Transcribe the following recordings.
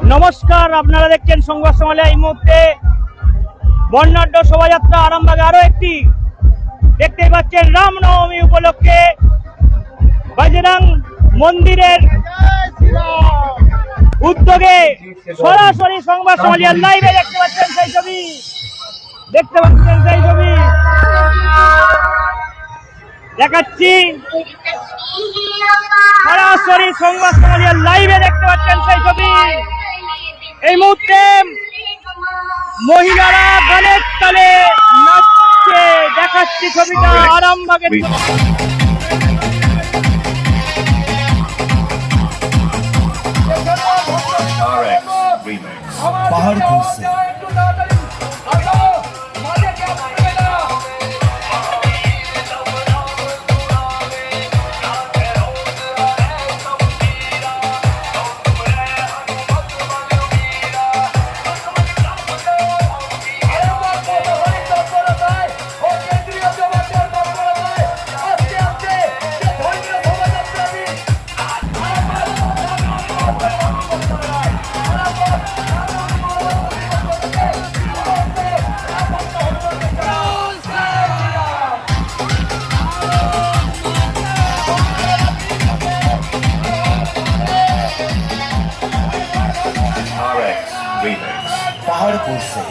নমস্কার, আপনারা দেখছেন সংবাদ সমালে। এই মুহূর্তে বর্ণাঢ্য শোভাযাত্রা আরামবাগে আরো একটি দেখতেই পাচ্ছেন। রামনবমী উপলক্ষে বজরং মন্দিরের উদ্যোগে সরাসরি সংবাদ সমালিয়ার লাইভে দেখতে পাচ্ছেন সেই ছবি দেখাচ্ছি। সরাসরি সংবাদ সমালিয়ার লাইভে দেখতে পাচ্ছেন সেই ছবি। এই মুহূর্তে মহিলারা গানের তালে নাচছে, দেখাচ্ছি ছবিটা আরামবাগের। পাহাড় খুঁজছে পাহাড় খুঁজছে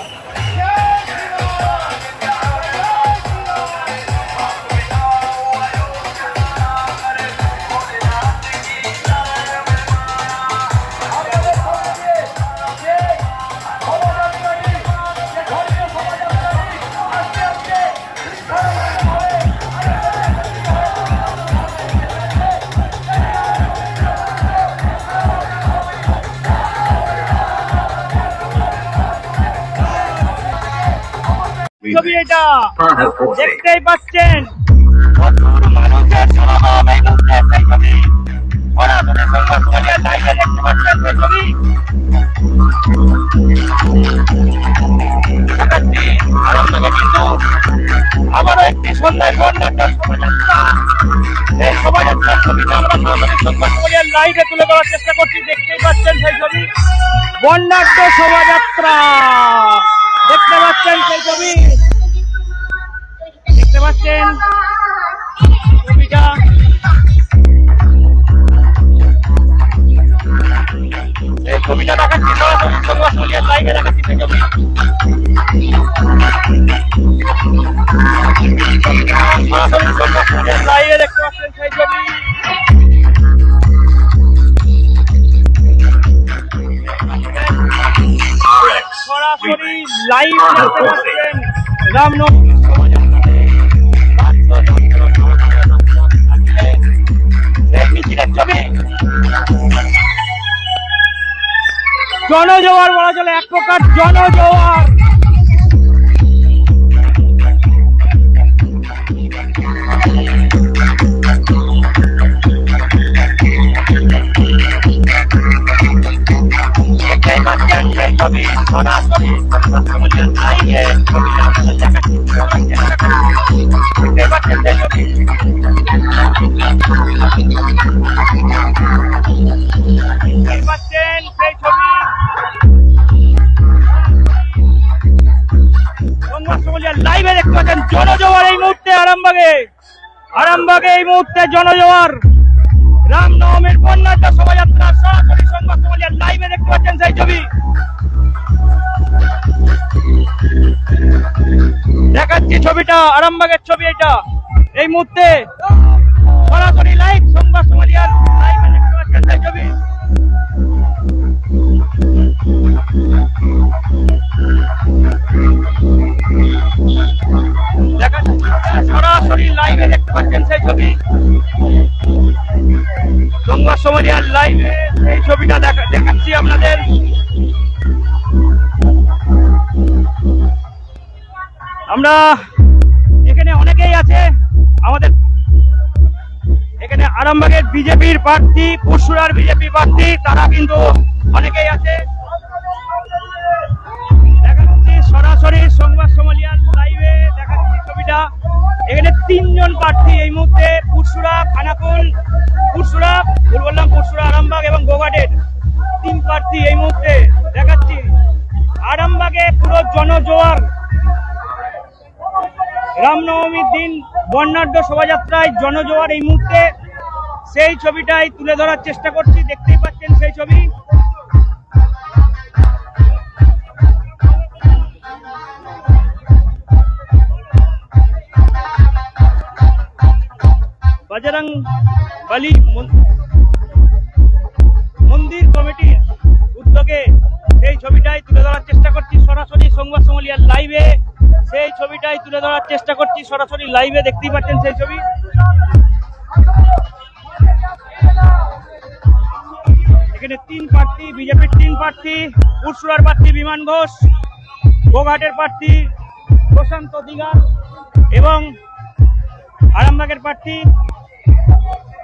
ছবি এটা দেখতেই পাচ্ছেন। আবার একটি সন্ধ্যায় লাইভে তুলে ধরার চেষ্টা করছি। দেখতেই পাচ্ছেন সেই ছবি, বর্ণাঢ্য শোভাযাত্রা দেখতে পাচ্ছেন সেই ছবি, দেখতে পাচ্ছেন ছবিটা। এই ছবিটা দেখাচ্ছি সরাসরি সংবাদ সমালিয়ার লাইভে দেখাচ্ছি সেই ছবি। সরাসরি সংবাদ সমালিয়ার লাইভে দেখতে পাচ্ছেন সেই ছবি। সরাসরি লাইভ দেখতে পাচ্ছেন রামনবমী। জনজোয়ার বলা চলে, এক প্রকার জনজোয়ার। লাইভে দেখতে পাচ্ছেন জনজোয়ার এই মুহূর্তে আরামবাগে এই মুহূর্তে জনজোয়ার। রামনবমীর বর্ণাঢ্য শোভাযাত্রা সরাসরি সংবাদ সমালিয়ার লাইভে দেখতে পাচ্ছেন সেই ছবি। দেখাচ্ছি ছবিটা, আরামবাগের ছবি এটা। এই মুহূর্তে সরাসরি লাইভ সংবাদ সমালিয়ার লাইভে দেখতে পাচ্ছেন সেই ছবি। সরাসরি লাইভে দেখতে পাচ্ছেন সেই ছবি, সংবাদ সমালিয়ার লাইভে এই ছবিটা দেখাচ্ছি আপনাদের। আমরা এখানে অনেকেই আছে আমাদের এখানে আরামবাগের বিজেপির প্রার্থী, পুরসুরার বিজেপি প্রার্থী, তারা কিন্তু অনেকেই আছে। দেখাচ্ছি সরাসরি সংবাদ সমালিয়ার লাইভে দেখাচ্ছি ছবিটা। এখানে 3 জন প্রার্থী এই মুহূর্তে, পুরসুরা, খানাকুল, পুরসুরা, আরামবাগ এবং গোঘাটের 3 প্রার্থী যাচ্ছি এই মুহূর্তে, দেখাচ্ছি আরামবাগে পুরো জনজোয়ার। রামনবমীর দিন বর্ণাঢ্য শোভাযাত্রায় জনজোয়ার এই মুহূর্তে, সেই ছবিটাই তুলে ধরার চেষ্টা করছি। দেখতেই পাচ্ছেন সেই ছবি। বজরং বলি মন্দির কমিটির উদ্যোগে সেই ছবিটাই তুলে ধরার চেষ্টা করছি সরাসরি সংবাদ সমলিয়ার লাইভে। সেই ছবিটাই তুলে ধরার চেষ্টা করছি সরাসরি লাইভে, দেখতেই পাচ্ছেন সেই ছবি। এখানে 3 প্রার্থী, বিজেপির 3 প্রার্থী, পুরসুরার প্রার্থী বিমান ঘোষ, গোঘাটের প্রার্থী প্রশান্ত দিগার এবং আরামবাগের প্রার্থী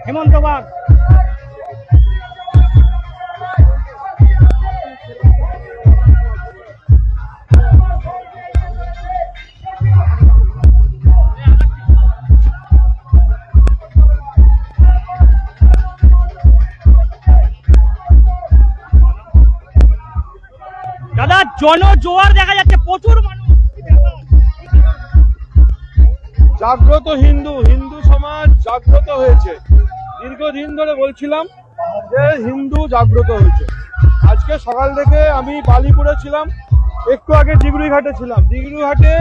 হেমন্ত বাগ। দাদা, জনজোয়ার দেখা যাচ্ছে, প্রচুর মানুষ। জাগ্রত হিন্দু সমাজ জাগ্রত হয়েছে। দীর্ঘদিন ধরে বলছিলাম যে হিন্দু জাগ্রত হয়েছে। আজকে সকাল থেকে আমি বালিপুরে ছিলাম, একটু আগে ডিগরুইঘাটে ছিলাম। ডিগরুইঘাটে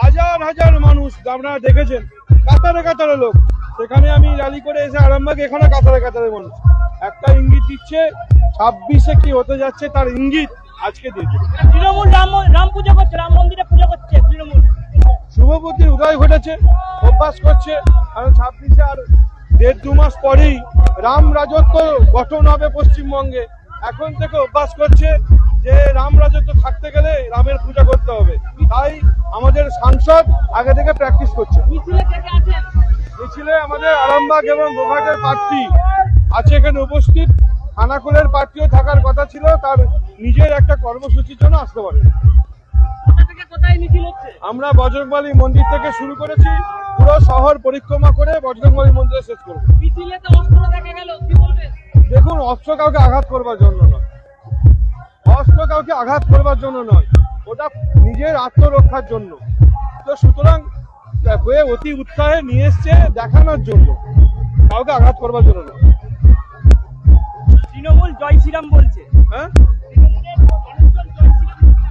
হাজার হাজার মানুষ, আপনারা দেখেছেন, কাতারে কাতারে লোক। সেখানে আমি র্যালি করে এসে আরামবাগ, এখানে কাতারে কাতারে মানুষ। একটা ইঙ্গিত দিচ্ছে 26-এ কি হতে যাচ্ছে তার ইঙ্গিত আজকে দিয়েছে। তৃণমূল রাম পুজো করছে, রাম মন্দিরে পুজো করছে তৃণমূল। শুভবুদ্ধির উদয় ঘটেছে, অভ্যাস করছে। আর 26-এ আর 1.5-2 মাস পরেই রাম রাজত্ব গঠন হবে পশ্চিমবঙ্গে। এখন থেকে অভ্যাস করছে যে রাম রাজত্ব থাকতে গেলে রামের পূজা করতে হবে। তাই আমাদের সাংসদ আগে থেকে প্র্যাকটিস করছে। মিছিলে আমাদের আরামবাগ এবং গোঘাটের প্রার্থী আছে এখানে উপস্থিত। খানাকুলের প্রার্থীও থাকার কথা ছিল, তার নিজের একটা কর্মসূচির জন্য আসতে পারে। আমরা বজরংবলী মন্দির থেকে শুরু করেছি, পুরো শহর পরিক্রমা করে বজরংবলী মন্দিরে শেষ করব। দেখুন, অস্ত্র কাউকে আঘাত করবার জন্য নয়, অস্ত্র কাউকে আঘাত করবার জন্য নয়, ওটা নিজের আত্মরক্ষার জন্য। তো সুতরাং হয়ে অতি উৎসাহে নিয়ে এসছে দেখানোর জন্য, কাউকে আঘাত করবার জন্য নয়। তৃণমূল জয় শ্রীরাম বলছে। হ্যাঁ,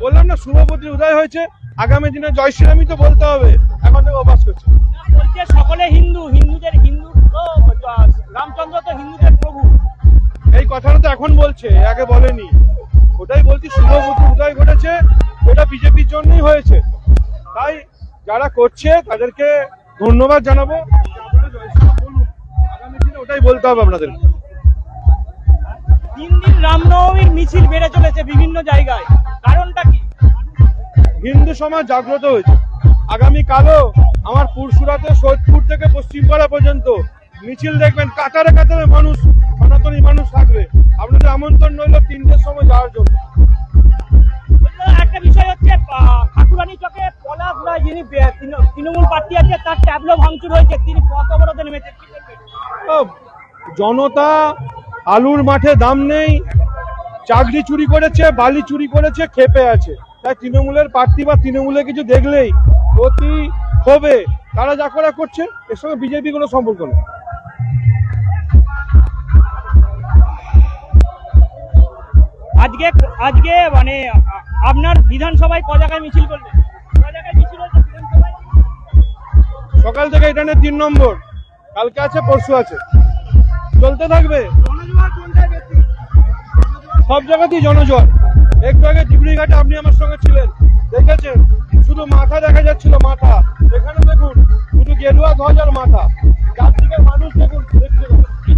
বললাম না, শুভবুদ্ধির উদয় হয়েছে। আগামী দিনে জয় শ্রীরামই তো বলতে হবে, এখন থেকে অভ্যাস করছে। বলছে সকলে হিন্দু, হিন্দু রামচন্দ্র তো হিন্দুদের প্রভু। এই কথাটা তো এখন বলছে, আগে বলেনি। ওটাই বলছি, শুভবুদ্ধির উদয় ঘটেছে, এটা বিজেপির জন্যই হয়েছে। তাই যারা করছে তাদেরকে ধন্যবাদ জানাবো। আপনারা জয় শ্রীরাম বলুন, আগামী দিনে ওটাই বলতে হবে আপনাদের। 3 দিন রামনবমীর মিছিল বেড়ে চলেছে বিভিন্ন জায়গায়, কারণটা কি? হিন্দু সমাজ জাগ্রত হয়েছে। আগামী কালও আমার পুরসুরাতে সৈয়দপুর থেকে পশ্চিমপাড়া পর্যন্ত মিছিল দেখবেন, কাতারে কাতারে মানুষ, সনাতনী মানুষ থাকবে। আপনাদের আমন্ত্রণ রইল 3টের সময় যাওয়ার জন্য। একটা বিষয় হচ্ছে, ঠাকুরানী চকে পলাশ রায় যিনি তৃণমূল প্রার্থী আছে, তার ট্যাবলো ভাঙচুর হয়েছে, তিনি পথ অবরোধে নেমেছেন। জনতা আলুর মাঠে দাম নেই, চাকরি চুরি করেছে, বালি চুরি করেছে, খেপে আছে। তাই তৃণমূলের প্রার্থী বা তৃণমূলে কিছু দেখলেই অতি ক্ষোভে তারা যা করা করছে, এর সঙ্গে বিজেপি কোনো সম্পর্ক নেই। আজকে মানে আপনার বিধানসভায় ক জায়গায় মিছিল করলেন? সকাল থেকে এটা নিয়ে 3 নম্বর, কালকে আছে, পরশু আছে, চলতে থাকবে। সব জায়গাতেই জনজোয়ার। একটু আগে ডিগরুইঘাটে আপনি আমার সঙ্গে ছিলেন, দেখেছেন, শুধু মাথা দেখা যাচ্ছিল, মাথা। এখানে দেখুন, শুধু গেরুয়া ধ্বজ আর মাথা। চারদিকে মানুষ দেখুন,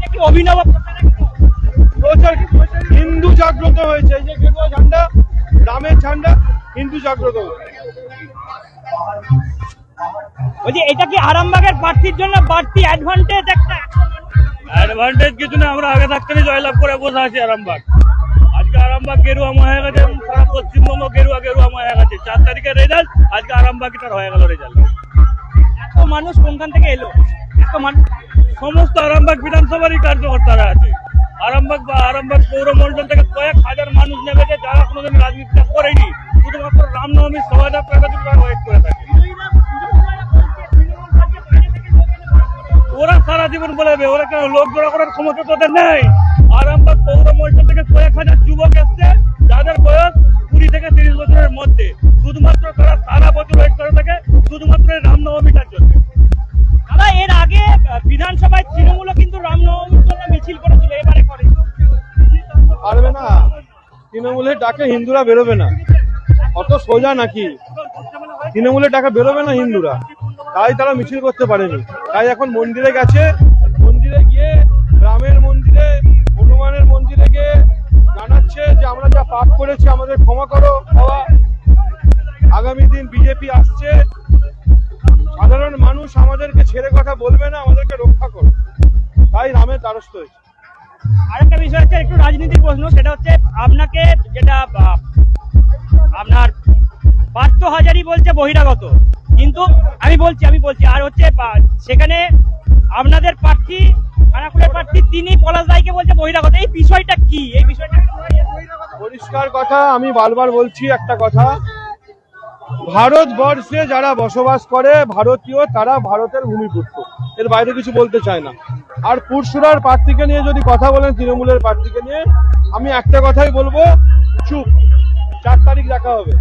দেখতে অভিনব প্রচার। হিন্দু জাগ্রত হয়েছে। এই যে গেরুয়া ঝান্ডা, রামের ঝান্ডা, হিন্দু জাগ্রত হয়েছে। বলছি, এটা কি আরামবাগের প্রার্থীর জন্য বাড়তি অ্যাডভান্টেজ? একটা অ্যাডভান্টেজ কিছু না, আমরা আগে থাকতে জয়লাভ করে বসে আছি আরামবাগ। আজকে আরামবাগ গেরুয়াময় হয়ে গেছে, সারা পশ্চিমবঙ্গ গেরুয়াময় হয়ে গেছে। 4 তারিখের রেজাল্ট, আজকে আরামবাগটার হয়ে গেল রেজাল্ট। এত মানুষ কোনখান থেকে এলো? এত মানুষ সমস্ত আরামবাগ বিধানসভারই কার্যকর্তারা আছে। আরামবাগ বা আরামবাগ পৌরমণ্ডল থেকে কয়েক হাজার মানুষ নেমেছে যারা কোনোদিন রাজনীতিটা করেনি, শুধুমাত্র রামনবমীর শোভাযাত্রাটা কিন্তু তারা ওয়েট করে থাকে। ওরা সারা জীবন বলবে, ওরা কেন লোক জোড়া করার ক্ষমতা তোদের নেই? আরামবাগ পৌরমণ্ডল থেকে কয়েক হাজার যুবক এসছে যাদের বয়স 20 থেকে 30 বছরের মধ্যে, শুধুমাত্র তারা সারা বছর ওয়েট করে থাকে শুধুমাত্র এই রামনবমীটার জন্য। দাদা, এর আগে বিধানসভায় তৃণমূলও কিন্তু রামনবমীর জন্য মিছিল করেছিল, এবারে করে পারবে না, তৃণমূলের ডাকে হিন্দুরা বেরোবে না, অত সোজা নাকি? তৃণমূলের ডাকে বেরোবে না হিন্দুরা, তাই তারা মিছিল করতে পারেনি। তাই এখন মন্দিরে গেছে, মন্দিরে গিয়ে রামের মন্দিরে, হনুমানের মন্দিরে গিয়ে জানাচ্ছে যে আমরা যা পাপ করেছি আমাদের ক্ষমা করো বাবা, আগামী দিন বিজেপি আসছে, সাধারণ মানুষ আমাদেরকে ছেড়ে কথা বলবে না, আমাদেরকে রক্ষা করো, তাই রামের দ্বারস্থ হয়েছে। আরেকটা বিষয় হচ্ছে একটু রাজনীতির প্রশ্ন, সেটা হচ্ছে আপনাকে যেটা আপনার পার্থ হাজারি বলছে বহিরাগত, কিন্তু আমি বলছি আর হচ্ছে সেখানে আপনাদের প্রার্থী, খানাকুলের প্রার্থী, তিনি পলাশ রায়কে বলছে বহিরাগত। এই বিষয়টা কি? এই বিষয়টা পরিষ্কার কথা, আমি বারবার বলছি একটা কথা, ভারতবর্ষে যারা বসবাস করে ভারতীয়, তারা ভারতের ভূমিপুত্র, এর বাইরে কিছু বলতে চায় না। আর পুরসুরার প্রার্থীকে নিয়ে যদি কথা বলেন, তৃণমূলের প্রার্থীকে নিয়ে, আমি একটা কথাই বলবো, চুপ, 4 তারিখ দেখা হবে।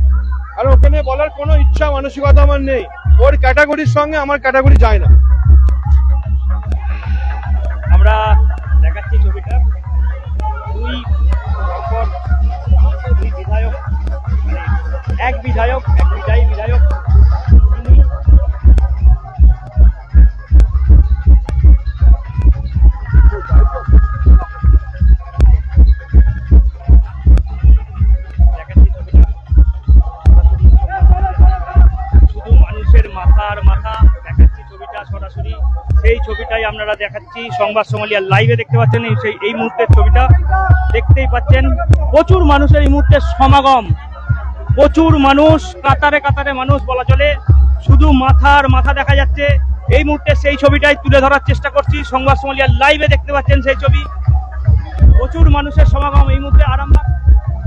আর ওখানে বলার কোনো ইচ্ছা মানসিকতা আমার নেই, ওর ক্যাটাগরির সঙ্গে আমার ক্যাটাগরি যায় না। আমরা দেখাচ্ছি ছবিটা, দুই বিধায়ক, এক বিধায়ক, এক বিদায়ী বিধায়ক, তিনি শুধু মানুষের মাথার মাথা দেখাচ্ছি ছবিটা সরাসরি, সেই ছবিটাই আপনারা দেখাচ্ছি সংবাদ সোমালিয়ার লাইভে দেখতে পাচ্ছেন। এই মুহূর্তের ছবিটা দেখতেই পাচ্ছেন, প্রচুর মানুষের এই মুহূর্তে সমাগম, প্রচুর মানুষ, কাতারে কাতারে মানুষ বলা চলে, শুধু মাথার মাথা দেখা যাচ্ছে। এই মুহূর্তে সেই ছবিটাই তুলে ধরার চেষ্টা করছি, সংবাদ সোমালিয়ার লাইভে দেখতে পাচ্ছেন সেই ছবি, প্রচুর মানুষের সমাগম এই মুহূর্তে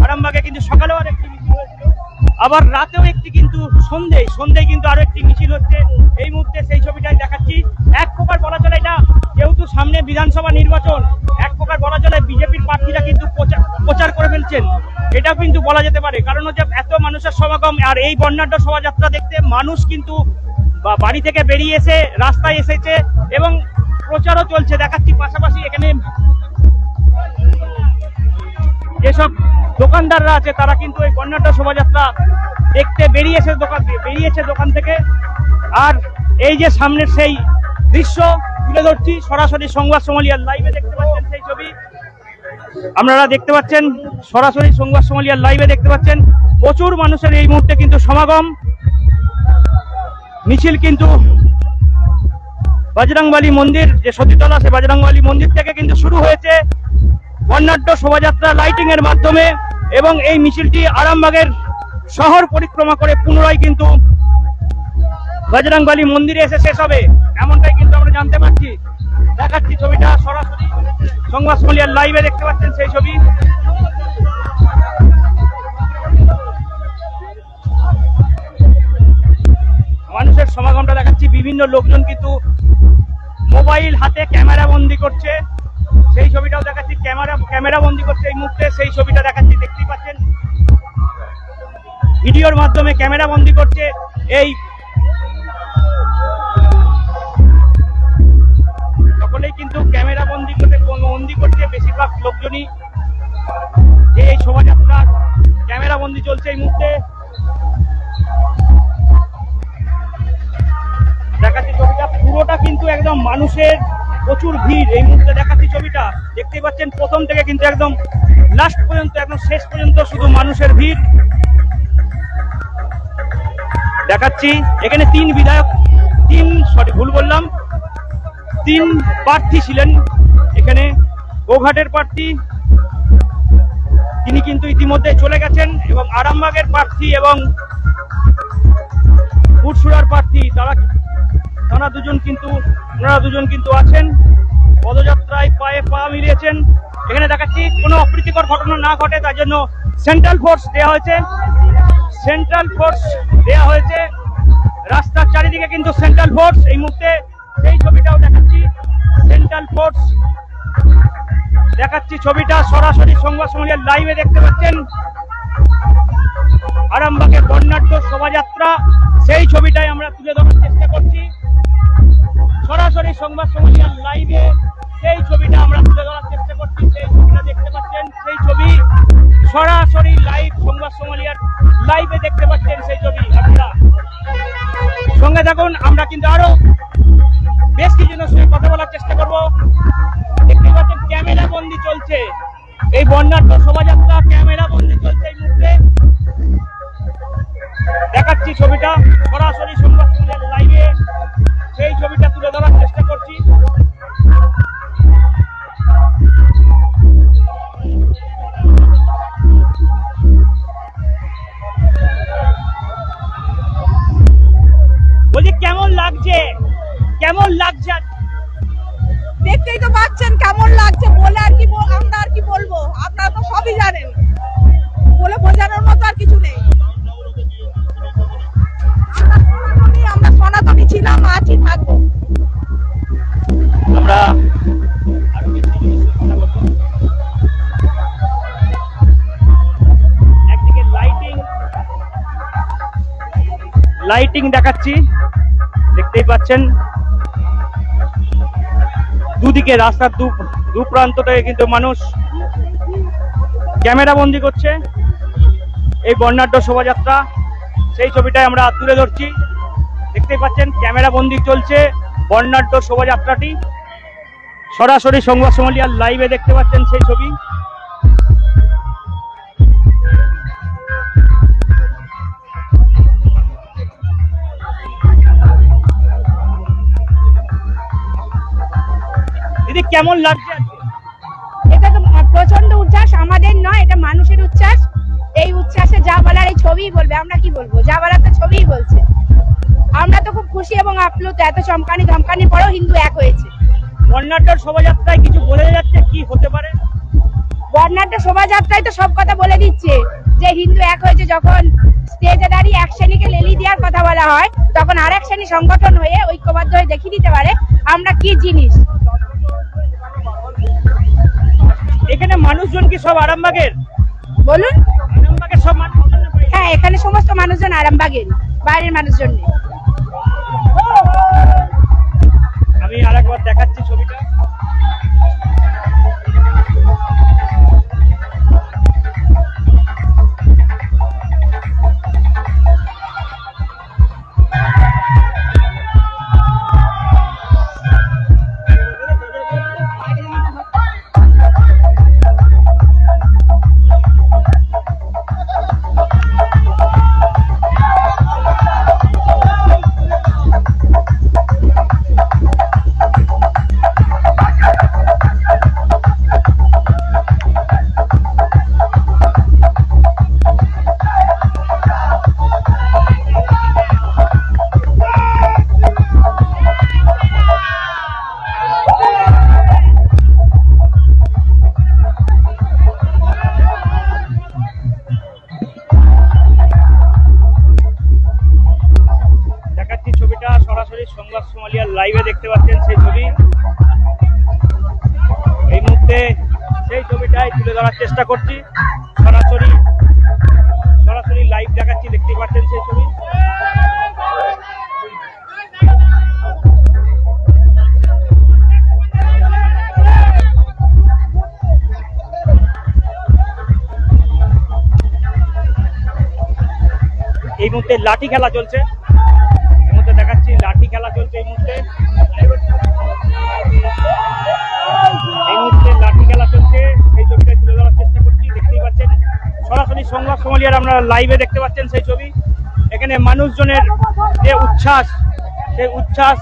আরামবাগে কিন্তু সকালেও আর একটি মিছিল হয়েছিল, আবার রাতেও একটি, কিন্তু সন্ধ্যে কিন্তু আরো একটি মিছিল হচ্ছে। এই মুহূর্তে সেই ছবিটাই দেখাচ্ছি। এক প্রকার বলা চলে এটা, যেহেতু সামনে বিধানসভা নির্বাচন, এক প্রকার বলা চলে বিজেপির প্রার্থীরা কিন্তু প্রচার করে ফেলছেন, এটাও কিন্তু বলা যেতে পারে। কারণ হচ্ছে এত মানুষের সমাগম, আর এই বর্ণাঢ্য শোভাযাত্রা দেখতে মানুষ কিন্তু বাড়ি থেকে বেরিয়ে এসে রাস্তায় এসেছে এবং প্রচারও চলছে, দেখাচ্ছি। পাশাপাশি এখানে যেসব দোকানদাররা আছে তারা কিন্তু এই বর্ণাঢ্য শোভাযাত্রা দেখতে বেরিয়েছে দোকান থেকে। আর এই যে সামনের সেই দৃশ্য তুলে ধরছি সরাসরি সংবাদ সোমালিয়ার লাইভে দেখতে পাচ্ছেন সেই ছবি, আপনারা দেখতে পাচ্ছেন সরাসরি সংবাদ সোমালিয়ার লাইভে দেখতে পাচ্ছেন, প্রচুর মানুষের এই মুহূর্তে কিন্তু সমাগম। মিছিল কিন্তু বজরংবলী মন্দির, যে সতীতলা, সে বজরংবলী মন্দির থেকে কিন্তু শুরু হয়েছে বর্ণাঢ্য শোভাযাত্রা লাইটিং এর মাধ্যমে, এবং এই মিছিলটি আরামবাগের শহর পরিক্রমা করে পুনরায় কিন্তু বজরংবলী মন্দিরে এসে শেষ হবে, এমনটাই কিন্তু আমরা জানতে পারছি। দেখাচ্ছি ছবিটা সরাসরি সংবাদ সোমালিয়ার লাইভে দেখতে পাচ্ছেন সেই ছবি। মানুষের সমাগমটা দেখাচ্ছি, বিভিন্ন লোকজন কিন্তু মোবাইল হাতে ক্যামেরা বন্দি করছে, সেই ছবিটাও দেখাচ্ছি। ক্যামেরা বন্দি করছে এই মুহূর্তে, সেই ছবিটা দেখাচ্ছি, দেখতেই পাচ্ছেন ভিডিওর মাধ্যমে ক্যামেরা বন্দি করছে। এই সকলেই কিন্তু ক্যামেরা বন্দি করছে বেশিরভাগ লোকজনই, যে এই শোভাযাত্রার ক্যামেরা বন্দি চলছে এই মুহূর্তে। দেখাচ্ছি ছবিটা, পুরোটা কিন্তু একদম মানুষের প্রচুর ভিড় এই মুহূর্তে। দেখাচ্ছি ছবিটা, দেখতেই পাচ্ছেন প্রথম থেকে কিন্তু একদম লাস্ট পর্যন্ত, একদম শেষ পর্যন্ত শুধু মানুষের ভিড় দেখাচ্ছি। এখানে তিন প্রার্থী ছিলেন এখানে। গোঘাটের প্রার্থী তিনি কিন্তু ইতিমধ্যে চলে গেছেন, এবং আরামবাগের প্রার্থী এবং পুরসুরার প্রার্থী ওনারা দুজন কিন্তু আছেন। পদযাত্রায় পায়ে পা মিলিয়েছেন এখানে দেখাচ্ছি কোনো অপ্রীতিকর ঘটনা না ঘটে তার জন্য সেন্ট্রাল ফোর্স দেওয়া হয়েছে। সেন্ট্রাল ফোর্স দেওয়া হয়েছে রাস্তার চারিদিকে, কিন্তু সেন্ট্রাল ফোর্স এই মুহূর্তে সেই ছবিটাও দেখাচ্ছি। সেন্ট্রাল ফোর্স দেখাচ্ছি ছবিটা সরাসরি সংবাদ সম্মেলনের লাইভে দেখতে পাচ্ছেন। আরামবাগের বর্ণাঢ্য শোভাযাত্রা সেই ছবিটাই আমরা তুলে ধরার চেষ্টা করছি সরাসরি সংবাদ সম্মেলনের লাইভে। সেই ছবিটা আমরা তুলে ধরার চেষ্টা করছি। সেই ছবিটা দেখতে পাচ্ছেন, সেই ছবি সরাসরি লাইভ সংবাদ সম্মেলনের লাইভে দেখতে পাচ্ছেন। সেই ছবি আপনারা সঙ্গে থাকুন, আমরা কিন্তু আরো বেশ কিছু জনের সঙ্গে কথা বলার চেষ্টা করব। দেখতে পাচ্ছেন ক্যামেরা বন্দি চলছে, এই বর্ণাঢ্য শোভাযাত্রা ক্যামেরা বন্দি চলছে এই মুহূর্তে। দেখাচ্ছি ছবিটা সরাসরি সংবাদ সম্মেলনের লাইভে, সেই ছবিটা তুলে ধরার চেষ্টা করছি। বলছি কেমন লাগছে, কেমন লাগছে? দেখতেই তো পাচ্ছেন কেমন লাগছে, বলে আর কি আমরা আর কি বলবো, আপনারা তো সবই জানেন, বলে বোঝানোর মতো আর কিছু নেই। আমরা সনাতনী ছিলাম, আছি, থাকবো। আমরা একদিকে লাইটিং দেখাচ্ছি, দেখতেই পাচ্ছেন দুদিকে রাস্তার দু প্রান্ত থেকে কিন্তু মানুষ ক্যামেরা বন্দি করছে এই বর্ণাঢ্য শোভাযাত্রা। সেই ছবিটাই আমরা তুলে ধরছি। দেখতেই পাচ্ছেন ক্যামেরা বন্দি চলছে বর্ণাঢ্য শোভাযাত্রাটি, সরাসরি সংবাদ সম্মেলনের লাইভে দেখতে পাচ্ছেন সেই ছবি। দিদি কেমন লাগছে? এটা তো প্রচন্ড উচ্ছ্বাস, আমাদের নয়, এটা মানুষের উচ্ছ্বাস। এই উচ্ছ্বাসে যা বলার এই ছবিই বলবে, আমরা কি বলবো, যা বলার তো ছবিই বলছে। আমরা তো খুব খুশি এবং আপ্লুত, এত চমকানি ধমকানির পরেও হিন্দু এক হয়েছে। বর্ণাঢ্য শোভাযাত্রায় কিছু বোঝা যাচ্ছে কি হতে পারে? বর্ণাঢ্য শোভাযাত্রায় তো সব কথা বলে দিচ্ছে যে হিন্দু এক হয়েছে। যখন স্টেজে দাঁড়িয়ে এক শ্রেণীকে লেলি দেওয়ার কথা বলা হয়, তখন আর এক শ্রেণী সংগঠন হয়ে ঐক্যবদ্ধ হয়ে দেখিয়ে দিতে পারে আমরা কি জিনিস। এখানে মানুষজন কি সব আরামবাগের? বলুন। আরামবাগের সব মানুষজন? হ্যাঁ, এখানে সমস্ত মানুষজন আরামবাগের, বাইরের মানুষজন নেই। আমি আরেকবার দেখাচ্ছি ছবিটা। সংবাদ সম্মেলনের লাইভে দেখতে পাচ্ছেন সেই ছবি। এই মুহূর্তে সেই ছবিটাই তুলে ধরার চেষ্টা করছি, সরাসরি লাইভ দেখাচ্ছি, দেখতে পাচ্ছেন সেই ছবি। এই মুহূর্তে লাঠি খেলা চলছে, দেখাচ্ছি লাঠি খেলা চলছে এই মুহূর্তে। লাঠি খেলা চলছে, সেই ছবিটা তুলে ধরার চেষ্টা করছি, দেখতেই পাচ্ছেন সরাসরি সংবাদ সম্মেলনের আমরা লাইভে দেখতে পাচ্ছেন সেই ছবি। এখানে মানুষজনের যে উচ্ছ্বাস, সেই উচ্ছ্বাস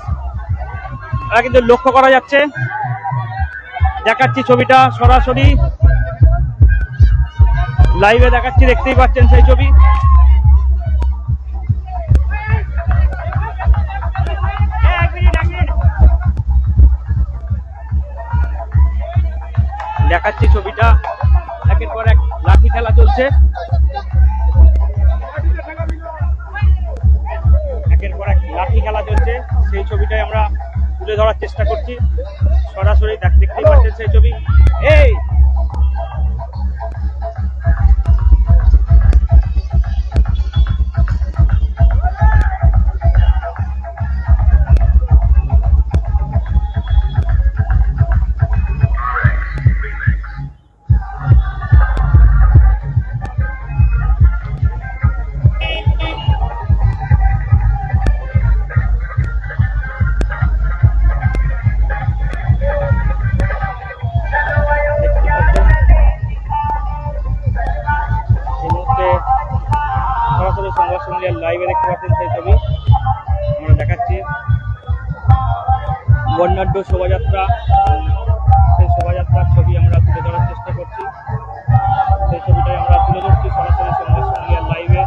কিন্তু লক্ষ্য করা যাচ্ছে। দেখাচ্ছি ছবিটা সরাসরি লাইভে দেখাচ্ছি, দেখতেই পাচ্ছেন সেই ছবি। দেখাচ্ছি ছবিটা, একের পর এক লাঠি খেলা চলছে, একের পর এক লাঠি খেলা চলছে, সেই ছবিটাই আমরা তুলে ধরার চেষ্টা করছি সরাসরি। দেখতেই পাচ্ছেন সেই ছবি। এই সরাসরি সংবাদ সম্মেলন লাইভে দেখতে পাচ্ছেন সেই ছবি আমরা দেখাচ্ছি। বর্ণাঢ্য শোভাযাত্রা, সেই শোভাযাত্রার ছবি আমরা তুলে ধরার চেষ্টা করছি, সেই ছবিটাই আমরা তুলে ধরছি সরাসরি সংবাদ সম্মেলন লাইভে।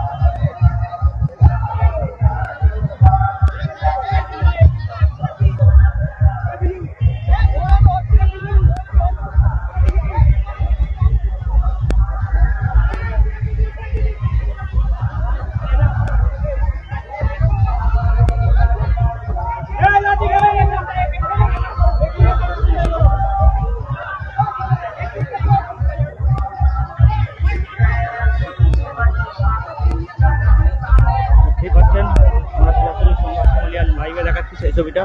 ঠিক পাচ্ছেন আমরা সরাসরি সংবাদ সম্মেলন লাইভে দেখাচ্ছি সেই ছবিটা।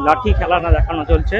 লাঠি খেলাটা দেখানো চলছে।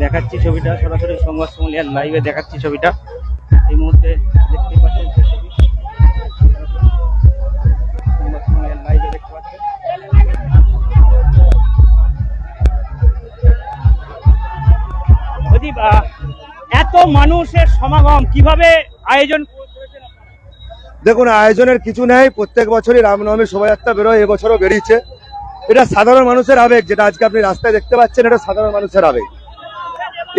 দেখাচ্ছি ছবিটা সরাসরি সংবাদ সম্মেলন লাইভে দেখাচ্ছি ছবিটা এই মুহূর্তে দেখতে পাচ্ছেন সেই ছবি সংবাদ সম্মেলন লাইভে দেখতে পাচ্ছেন। এত মানুষের সমাগম কিভাবে আয়োজন? দেখুন, আয়োজনের কিছু নেই, প্রত্যেক বছরই রামনবমী শোভাযাত্রা বেরোয়, এবছরও বেরিয়েছে। এটা সাধারণ মানুষের আবেগ, যেটা আজকে আপনি রাস্তায় দেখতে পাচ্ছেন, এটা সাধারণ মানুষের আবেগ।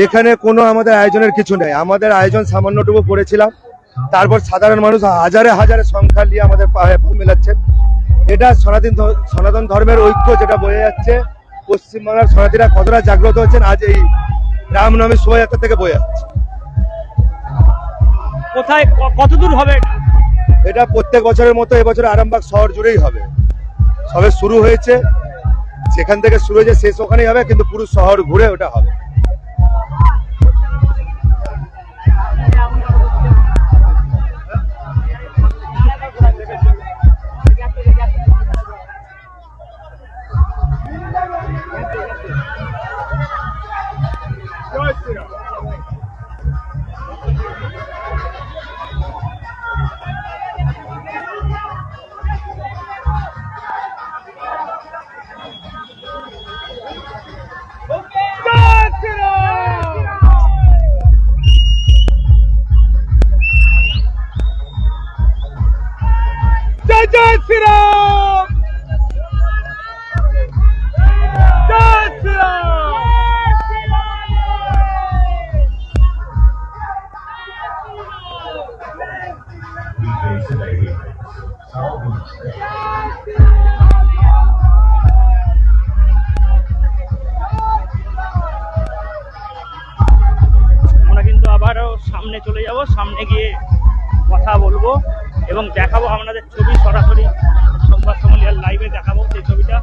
এখানে কোনো আমাদের আয়োজনের কিছু নেই, আমাদের আয়োজন সামান্যটুকু করেছিলাম, তারপর সাধারণ মানুষ হাজারে হাজারে সংখ্যা নিয়ে আমাদের পায়ে মেলাচ্ছে। এটা সনাতন ধর্মের ঐক্য যেটা বোঝা যাচ্ছে, পশ্চিমবাংলার সনাতনীরা কতটা জাগ্রত হচ্ছেন আজ এই রামনবমী শোভাযাত্রা থেকে বোঝা যাচ্ছে। কোথায় কতদূর হবে এটা প্রত্যেক বছরের মতো এবছর আরামবাগ শহর জুড়েই হবে। সবে শুরু হয়েছে, সেখান থেকে শুরু হয়েছে, শেষ ওখানেই হবে, কিন্তু পুরো শহর ঘুরে ওটা হবে। जय श्री राम, जय श्री राम। সামনে চলে যাব, সামনে গিয়ে কথা বলবো এবং দেখাবো আপনাদের ছবি সরাসরি সংবাদ সম্মেলনী লাইভে দেখাবো সেই ছবিটা।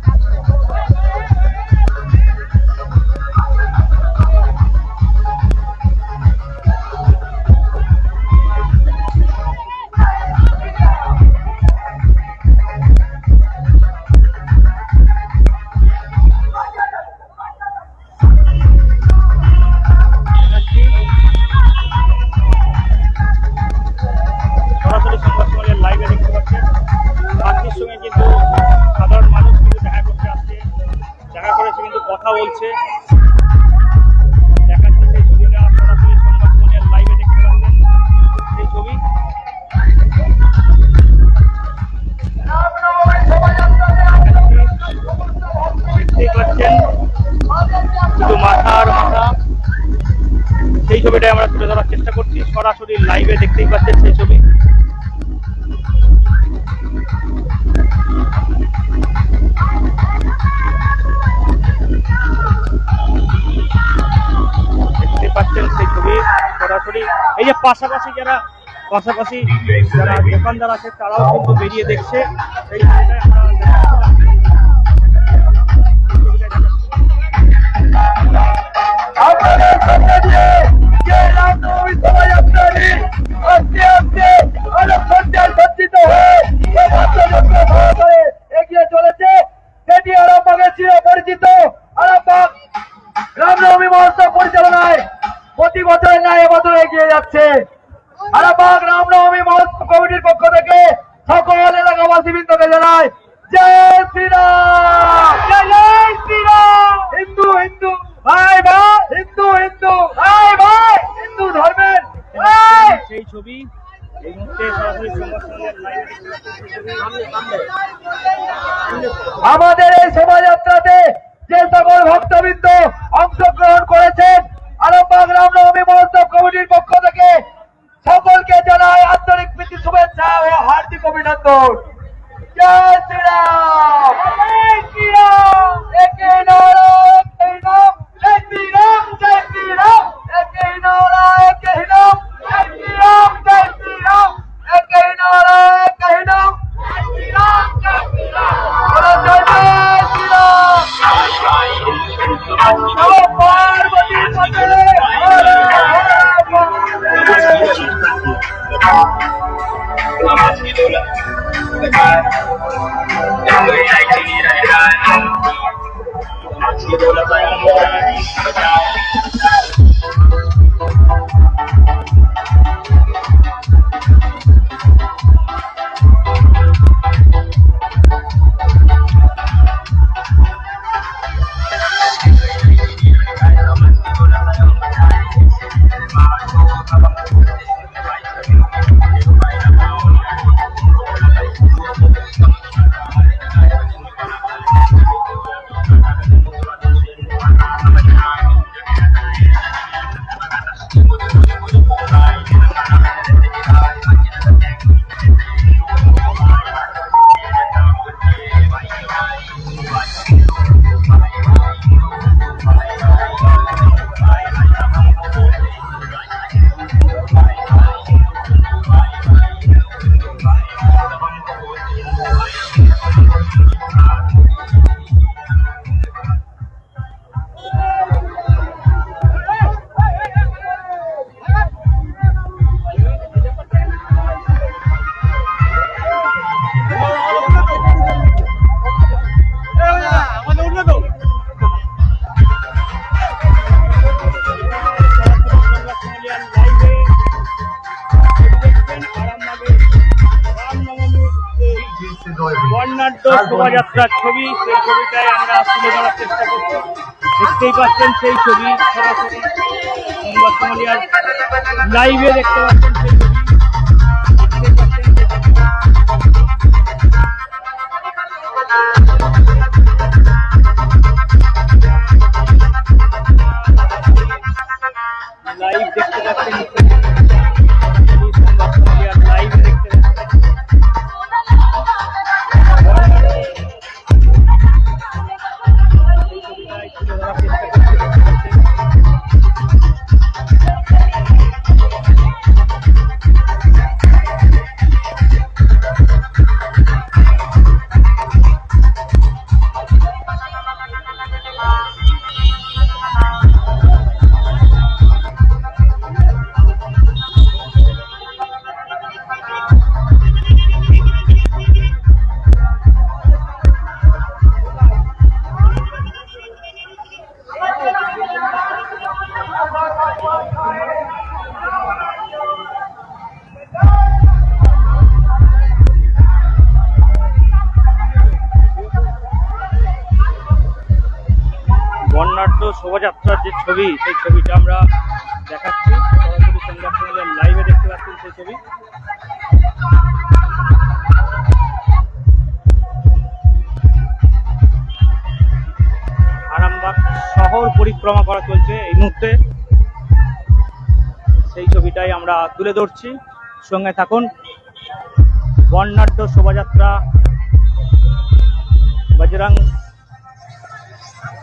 সরাসরি সংবাদ সম্মেলনের লাইভে দেখতে পাচ্ছেন পার্টির সঙ্গে কিন্তু সাধারণ মানুষ কিন্তু দেখা করতে আসছে, দেখা করেছে কিন্তু কথা বলছে, দেখাচ্ছে সেই ছবিটা সরাসরি সংবাদ সম্মেলনের লাইভে দেখতে পাচ্ছেন সেই ছবি। দেখতেই পাচ্ছেন শুধু মাথার মাথা, সেই ছবিটাই আমরা তুলে ধরার চেষ্টা করছি সরাসরি লাইভে দেখতেই পাচ্ছেন সেই ছবি। দেখতে পাচ্ছেন সেই ছবি সরাসরি। এই যে পাশাপাশি যারা দোকানদার আছে তারাও কিন্তু বেরিয়ে দেখছে সেই ছবিটাই আমরা দেখাচ্ছিলাম। এগিয়ে চলেছে সেটি আরামবাগের চিরপরিচিত আরামবাগ রামনবমী মহোৎসব পরিচালনায় প্রতি বছরের ন্যায় এবছর এগিয়ে যাচ্ছে। আরামবাগ রামনবমী মহোৎসব কমিটির পক্ষ থেকে সকল এলাকাবাসী বৃন্দকে জানায় জয় শ্রীরাম, জয় শ্রীরাম। হিন্দু হিন্দু ভাই ভাই, হিন্দু হিন্দু ভাই ভাই, হিন্দু ধর্মের সেই ছবি এই মুহূর্তে সরাসরি সংবাদ সম্মেলনের লাইভে দেখতে পাচ্ছেন। আমাদের এই শোভাযাত্রাতে যে সকল ভক্তবৃন্দ অংশগ্রহণ করেছেন আরামবাগ রামনবমী মহোৎসব কমিটির পক্ষ থেকে সকলকে জানাই আন্তরিক প্রীতি শুভেচ্ছা ও হার্দিক অভিনন্দন। জয় শ্রীরাম, জয় শ্রীরাম, একে নারা একে নাম, জয় শ্রীরাম, জয় শ্রীরাম, একে নারা একে নাম, জয় শ্রীরাম, জয় শ্রীরাম, একে নারা একে নাম, জয় শ্রীরাম, জয় শ্রীরাম, বলো জয় জয় শ্রীরাম। নমো পার্বতী পতে হর বর্ণাঢ্য শোভাযাত্রার ছবি, সেই ছবিটাই আমরা তুলে ধরার চেষ্টা করছি। দেখতেই পাচ্ছেন সেই ছবি সরাসরি সংবাদ সম্মেলনের লাইভে দেখতে পাচ্ছেন সেই ছবি। দেখতেই পাচ্ছেন লাইভ দেখতে পাচ্ছেন সংবাদ সম্মেলনের লাইভে দেখতে পাচ্ছেন। শোভাযাত্রার যে ছবি, সেই ছবিটা আমরা দেখাচ্ছি সরাসরি সংবাদ সম্মেলন লাইভে দেখতে পাচ্ছেন সেই ছবি। আরামবাগ শহর পরিক্রমা করা চলছে এই মুহূর্তে, সেই ছবিটাই আমরা তুলে ধরছি। সঙ্গে থাকুন। বর্ণাঢ্য শোভাযাত্রা বজরং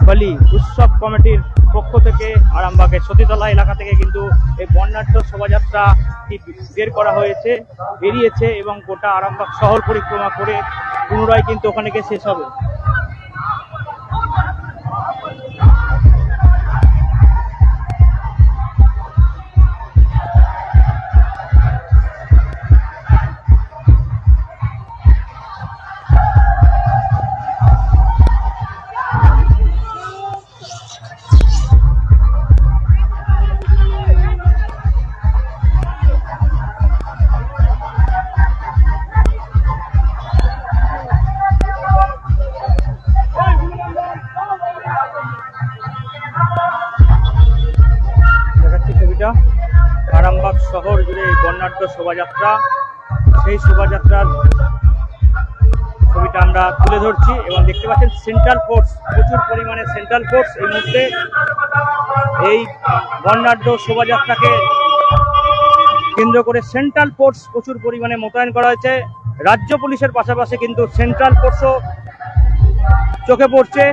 বলি উৎসব কমিটির পক্ষ থেকে আরামবাগের সতীতলা এলাকা থেকে কিন্তু এই বর্ণাঢ্য শোভাযাত্রাটি বের করা হয়েছে, বেরিয়েছে এবং গোটা আরামবাগ শহর পরিক্রমা করে পুনরায় কিন্তু ওখানে গিয়ে শেষ হবে। দেখাচ্ছি ছবিটা, আরামবাগ শহর জুড়ে এই বর্ণাঢ্য শোভাযাত্রা, সেই শোভাযাত্রার ছবিটা আমরা তুলে ধরছি এবং দেখতে পাচ্ছেন সেন্ট্রাল ফোর্স, প্রচুর পরিমাণে সেন্ট্রাল ফোর্স এই মুহূর্তে এই বর্ণাঢ্য শোভাযাত্রাকে কেন্দ্র করে সেন্ট্রাল ফোর্স প্রচুর পরিমাণে মোতায়েন করা হয়েছে। রাজ্য পুলিশের পাশাপাশি কিন্তু সেন্ট্রাল ফোর্সও চোখে পড়ছে।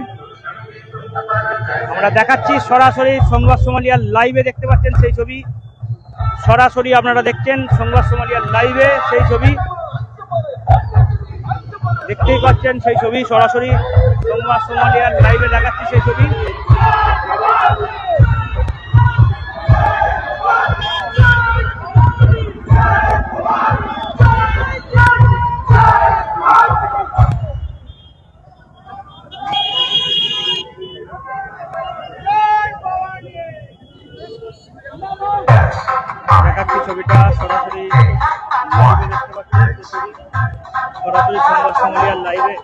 আমরা দেখাচ্ছি সরাসরি সংবাদ সোমালিয়ার লাইভে দেখতে পাচ্ছেন সেই ছবি, সরাসরি আপনারা দেখছেন সংবাদ সোমালিয়ার লাইভে সেই ছবি দেখতেই পাচ্ছেন, সেই ছবি সরাসরি সংবাদ সোমালিয়ার লাইভে দেখাচ্ছি সেই ছবি। দেখাচ্ছি ছবিটা সরাসরি লাইভে দেখতে পাচ্ছেন সেই ছবি, সরাসরি সংবাদ সোমালিয়ার লাইভে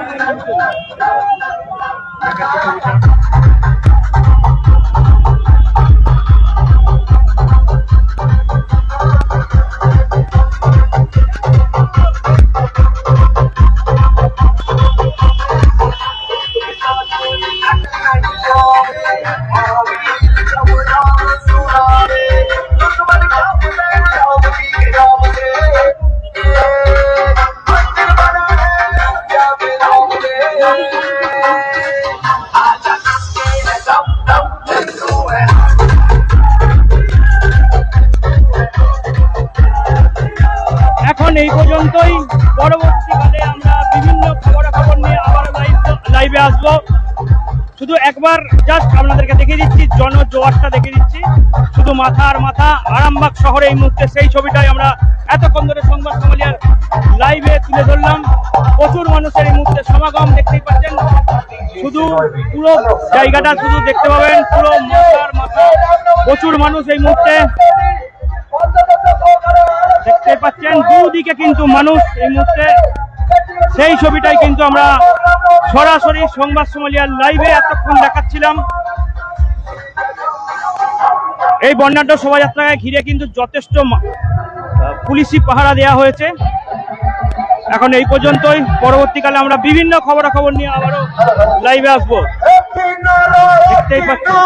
দেখাচ্ছি ছবিটা। এখন এই পর্যন্তই, পরবর্তীকালে আমরা বিভিন্ন খবরাখবর নিয়ে আবার লাইভে আসবো। শুধু একবার জাস্ট আপনাদেরকে দেখিয়ে দিচ্ছি, জনজোয়ারটা দেখিয়ে দিচ্ছি, শুধু মাথা আর মাথা আরামবাগ শহরে এই মুহূর্তে সেই ছবিটাই আমরা এতক্ষণ ধরে সংবাদ সোমালিয়ার লাইভে তুলে ধরলাম। প্রচুর মানুষের এই মুহূর্তে সমাগম দেখতেই পাচ্ছেন, শুধু পুরো জায়গাটা শুধু দেখতে পাবেন, পুরো মাথার মাথা প্রচুর মানুষ এই মুহূর্তে দেখতে পাচ্ছেন, দুদিকে কিন্তু মানুষ এই মুহূর্তে, সেই ছবিটাই কিন্তু আমরা সরাসরি সংবাদ সোমালিয়ার লাইভে এতক্ষণ দেখাচ্ছিলাম। এই বর্ণাঢ্য শোভাযাত্রাকে ঘিরে কিন্তু যথেষ্ট পুলিশি পাহারা দেওয়া হয়েছে। এখন এই পর্যন্তই, পরবর্তীকালে আমরা বিভিন্ন খবরাখবর নিয়ে আবারও লাইভে আসবো। দেখতেই পাচ্ছেন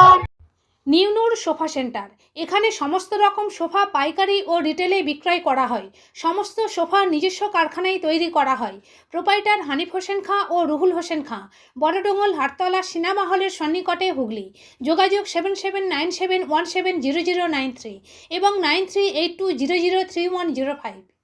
নিউনুর সোফা সেন্টার, এখানে সমস্ত রকম সোফা পাইকারি ও রিটেলে বিক্রয় করা হয়। সমস্ত সোফা নিজস্ব কারখানায় তৈরি করা হয়। প্রোপাইটার হানিফ হোসেন খাঁ ও রুহুল হোসেন খাঁ, বড়ডোঙ্গল হাটতলা সিনেমা হলের সন্নিকটে, হুগলি। যোগাযোগ 7797170093 এবং 9382003105।